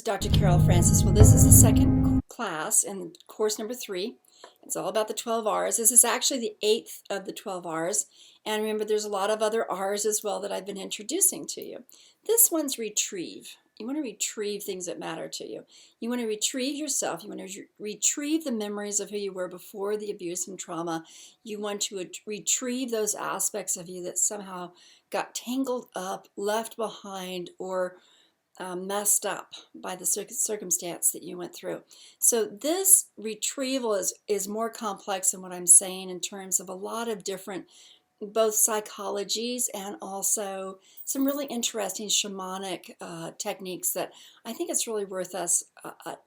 is Dr. Carol Francis. Well, this is the second class in course number 3. It's all about the 12 R's. This is actually the 8th of the 12 R's. And remember, there's a lot of other R's as well that I've been introducing to you. This one's retrieve. You want to retrieve things that matter to you. You want to retrieve yourself. You want to retrieve the memories of who you were before the abuse and trauma. You want to retrieve those aspects of you that somehow got tangled up, left behind, or messed up by the circumstance that you went through. So this retrieval is more complex than what I'm saying in terms of a lot of different both psychologies and also some really interesting shamanic techniques that I think it's really worth us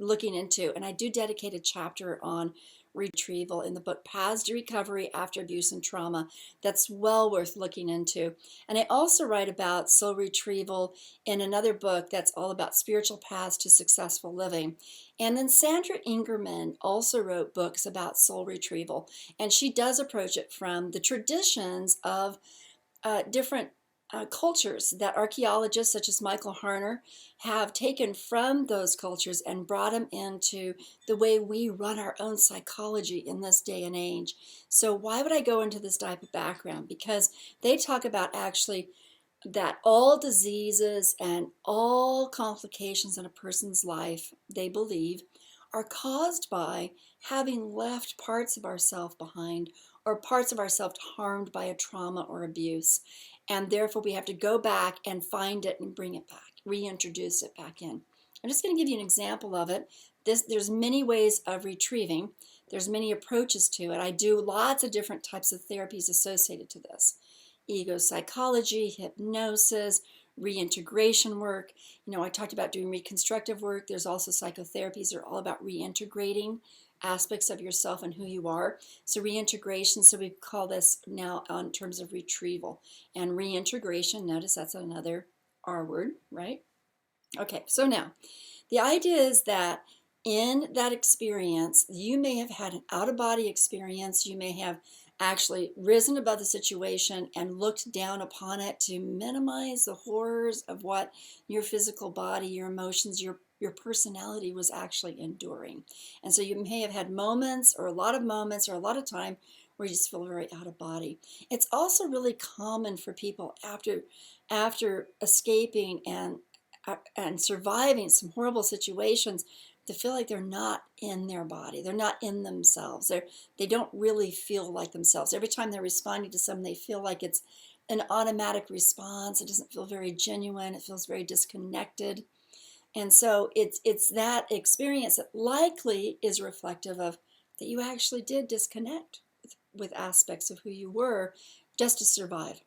looking into. And I do dedicate a chapter on retrieval in the book Paths to Recovery After Abuse and Trauma. That's well worth looking into. And I also write about soul retrieval in another book that's all about spiritual paths to successful living. And then Sandra Ingerman also wrote books about soul retrieval, and she does approach it from the traditions of different cultures that archaeologists such as Michael Harner have taken from those cultures and brought them into the way we run our own psychology in this day and age. So why would I go into this type of background? Because they talk about actually that all diseases and all complications in a person's life, they believe, are caused by having left parts of ourselves behind or parts of ourselves harmed by a trauma or abuse. And therefore, we have to go back and find it and bring it back, reintroduce it back in. I'm just going to give you an example of it. There's many ways of retrieving. There's many approaches to it. I do lots of different types of therapies associated to this. Ego psychology, hypnosis, reintegration work. I talked about doing reconstructive work. There's also psychotherapies that are all about reintegrating aspects of yourself and who you are. So reintegration, so we call this now in terms of retrieval. And reintegration, notice that's another R word, right? Okay, so now the idea is that in that experience, you may have had an out-of-body experience. You may have actually risen above the situation and looked down upon it to minimize the horrors of what your physical body, your emotions, your personality was actually enduring. And so you may have had moments or a lot of moments or a lot of time where you just feel very out of body. It's also really common for people after escaping and surviving some horrible situations to feel like they're not in their body. They're not in themselves. They don't really feel like themselves. Every time they're responding to something, they feel like it's an automatic response. It doesn't feel very genuine. It feels very disconnected. And so it's that experience that likely is reflective of that you actually did disconnect with aspects of who you were just to survive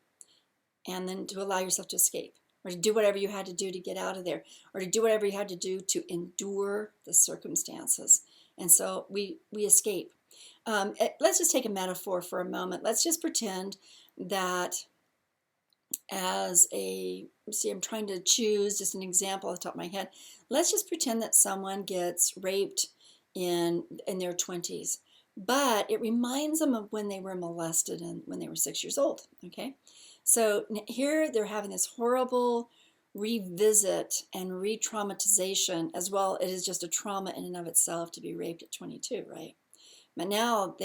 and then to allow yourself to escape, or to do whatever you had to do to get out of there, or to do whatever you had to do to endure the circumstances. And so we escape. Let's just take a metaphor for a moment. Let's just pretend that I'm trying to choose just an example off the top of my head. Let's just pretend that someone gets raped in their 20s, but it reminds them of when they were molested and when they were 6 years old, okay? So here they're having this horrible revisit and re-traumatization, as well. It is just a trauma in and of itself to be raped at 22, right? But now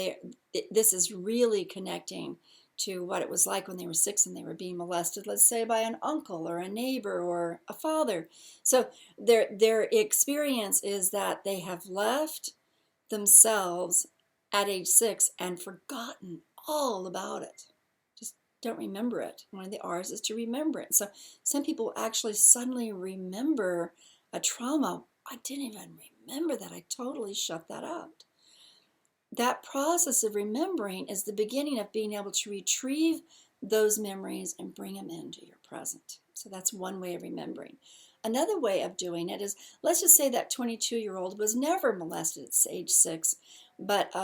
this is really connecting to what it was like when they were 6 and they were being molested, let's say by an uncle or a neighbor or a father. So their experience is that they have left themselves at age 6 and forgotten all about it. Just don't remember it. One of the R's is to remember it. So some people actually suddenly remember a trauma. I didn't even remember that. I totally shut that out. That process of remembering is the beginning of being able to retrieve those memories and bring them into your present. So that's one way of remembering. Another way of doing it is, let's just say that 22-year-old was never molested at age 6, but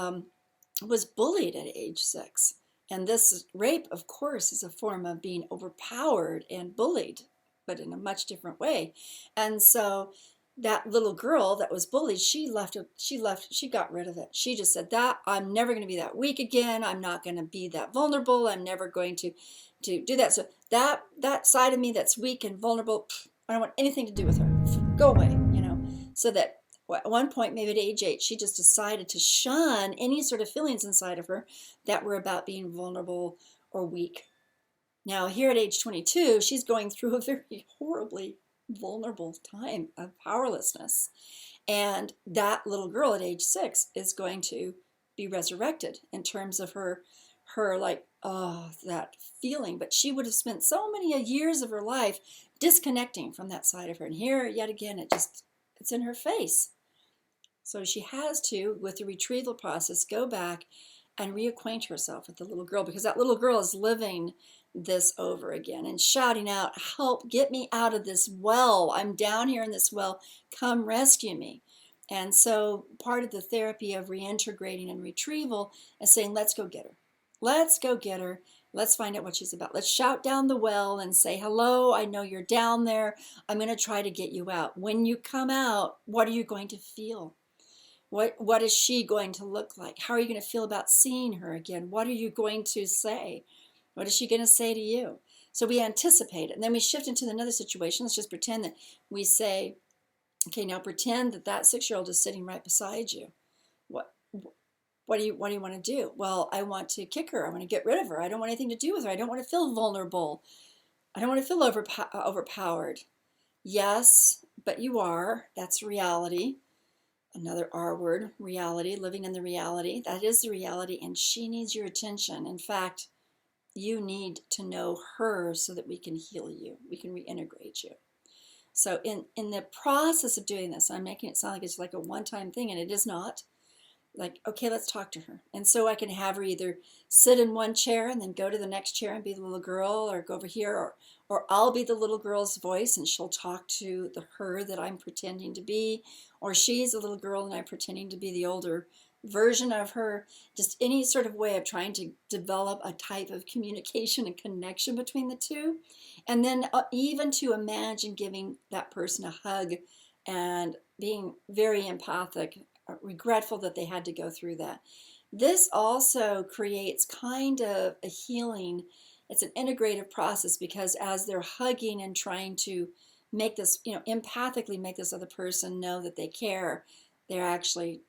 was bullied at age 6. And this rape, of course, is a form of being overpowered and bullied, but in a much different way. And so that little girl that was bullied, she got rid of it. She just said, that I'm never going to be that weak again. I'm not going to be that vulnerable. I'm never going to do that. So that side of me that's weak and vulnerable, I don't want anything to do with her. Go away, So that at one point, maybe at age 8, she just decided to shun any sort of feelings inside of her that were about being vulnerable or weak. Now, here at age 22, she's going through a very horribly vulnerable time of powerlessness. And that little girl at age 6 is going to be resurrected in terms of her like, oh, that feeling. But she would have spent so many years of her life disconnecting from that side of her. And here, yet again, it's in her face. So she has to, with the retrieval process, go back and reacquaint herself with the little girl, because that little girl is living this over again and shouting out, help, get me out of this well. I'm down here in this well. Come rescue me. And so part of the therapy of reintegrating and retrieval is saying, let's go get her. Let's go get her. Let's find out what she's about. Let's shout down the well and say, hello, I know you're down there. I'm going to try to get you out. When you come out, what are you going to feel? What is she going to look like? How are you going to feel about seeing her again? What are you going to say? What is she going to say to you? So we anticipate it. And then we shift into another situation. Let's just pretend that we say, okay, now pretend that that 6-year-old is sitting right beside you. What do you want to do? Well, I want to kick her. I want to get rid of her. I don't want anything to do with her. I don't want to feel vulnerable. I don't want to feel overpowered. Yes, but you are. That's reality. Another R word, reality, living in the reality. That is the reality, and she needs your attention. In fact, you need to know her so that we can heal you. We can reintegrate you. So in the process of doing this, I'm making it sound like it's like a one-time thing, and it is not. Like, okay, let's talk to her. And so I can have her either sit in one chair and then go to the next chair and be the little girl, or go over here, or I'll be the little girl's voice and she'll talk to the her that I'm pretending to be, or she's a little girl and I'm pretending to be the older version of her. Just any sort of way of trying to develop a type of communication and connection between the two. And then even to imagine giving that person a hug and being very empathic, regretful that they had to go through that. This also creates kind of a healing. It's an integrative process, because as they're hugging and trying to make this, empathically make this other person know that they care, they're actually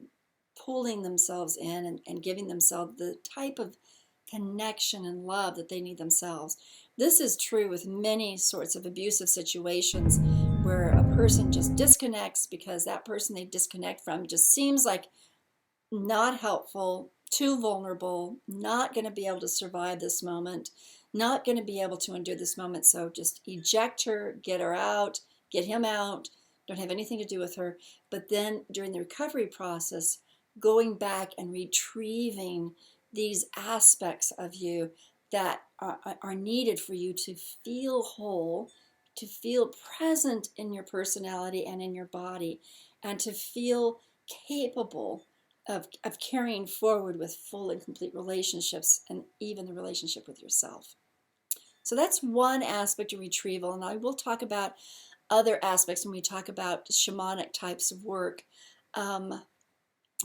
pulling themselves in and giving themselves the type of connection and love that they need themselves. This is true with many sorts of abusive situations where a person just disconnects because that person they disconnect from just seems like not helpful, too vulnerable, not going to be able to survive this moment, not going to be able to endure this moment. So just eject her, get her out, get him out, don't have anything to do with her. But then during the recovery process, going back and retrieving these aspects of you that are needed for you to feel whole, to feel present in your personality and in your body, and to feel capable of carrying forward with full and complete relationships, and even the relationship with yourself. So that's one aspect of retrieval, and I will talk about other aspects when we talk about shamanic types of work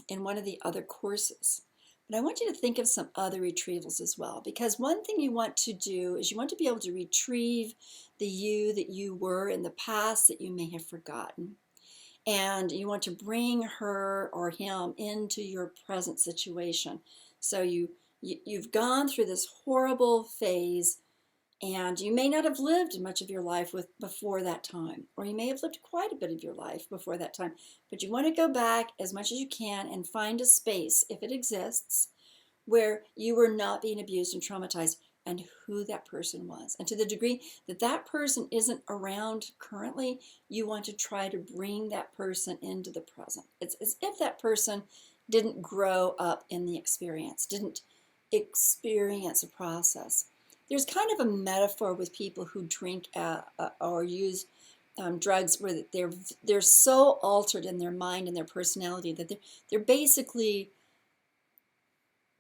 in one of the other courses. But I want you to think of some other retrievals as well, because one thing you want to do is you want to be able to retrieve the you that you were in the past that you may have forgotten. And you want to bring her or him into your present situation. So you've gone through this horrible phase, and you may not have lived much of your life before that time, or you may have lived quite a bit of your life before that time. But you want to go back as much as you can and find a space, if it exists, where you were not being abused and traumatized, and who that person was. And to the degree that that person isn't around currently, you want to try to bring that person into the present. It's as if that person didn't grow up in the experience, didn't experience a process. There's kind of a metaphor with people who drink or use drugs, where they're so altered in their mind and their personality that they're basically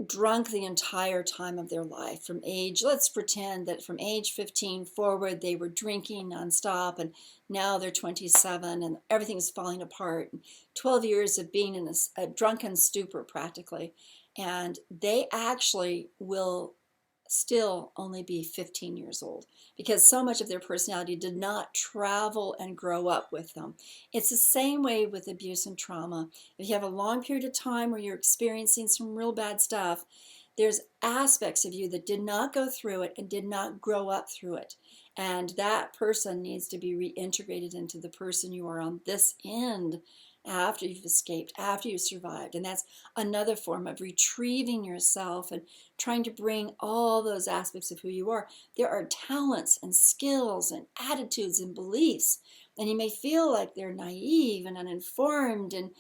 drunk the entire time of their life. From age, let's pretend that from age 15 forward, they were drinking nonstop, and now they're 27 and everything's falling apart. 12 years of being in a drunken stupor practically. And they actually will still only be 15 years old because so much of their personality did not travel and grow up with them. It's the same way with abuse and trauma. If you have a long period of time where you're experiencing some real bad stuff, there's aspects of you that did not go through it and did not grow up through it. And that person needs to be reintegrated into the person you are on this end after you've escaped, after you've survived. And that's another form of retrieving yourself and trying to bring all those aspects of who you are. There are talents and skills and attitudes and beliefs, and you may feel like they're naive and uninformed and,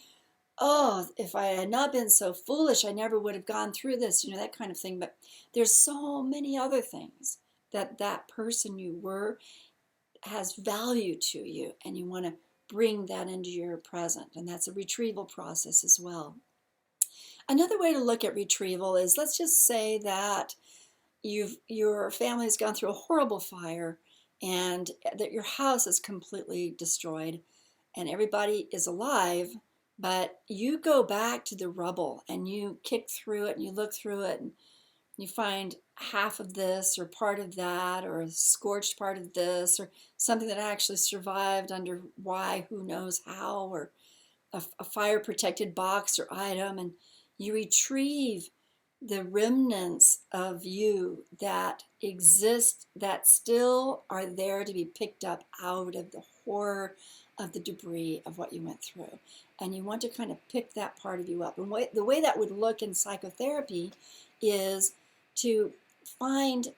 oh, if I had not been so foolish, I never would have gone through this, that kind of thing. But there's so many other things that that person you were has value to you, and you want to bring that into your present, and that's a retrieval process as well. Another way to look at retrieval is, let's just say that your family has gone through a horrible fire and that your house is completely destroyed and everybody is alive, but you go back to the rubble and you kick through it and you look through it and you find half of this or part of that or a scorched part of this or something that actually survived under why, who knows how, or a fire protected box or item, and you retrieve the remnants of you that exist, that still are there to be picked up out of the horror of the debris of what you went through. And you want to kind of pick that part of you up. And the way that would look in psychotherapy is to find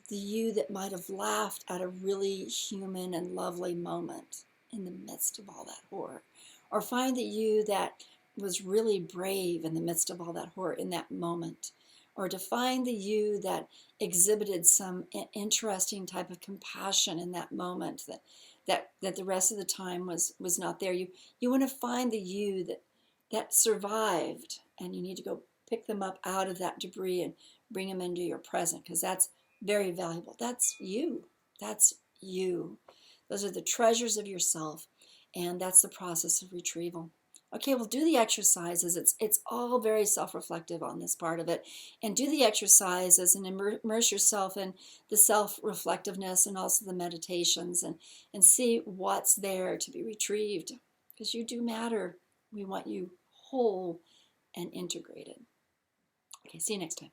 the you that might have laughed at a really human and lovely moment in the midst of all that horror. Or find the you that was really brave in the midst of all that horror in that moment. Or to find the you that exhibited some interesting type of compassion in that moment that the rest of the time was not there. You want to find the you that survived, and you need to go pick them up out of that debris and bring them into your present, because that's very valuable. That's you. That's you. Those are the treasures of yourself. And that's the process of retrieval. Okay, we'll do the exercises. It's all very self-reflective on this part of it. And do the exercises and immerse yourself in the self-reflectiveness and also the meditations, and see what's there to be retrieved. Because you do matter. We want you whole and integrated. Okay, see you next time.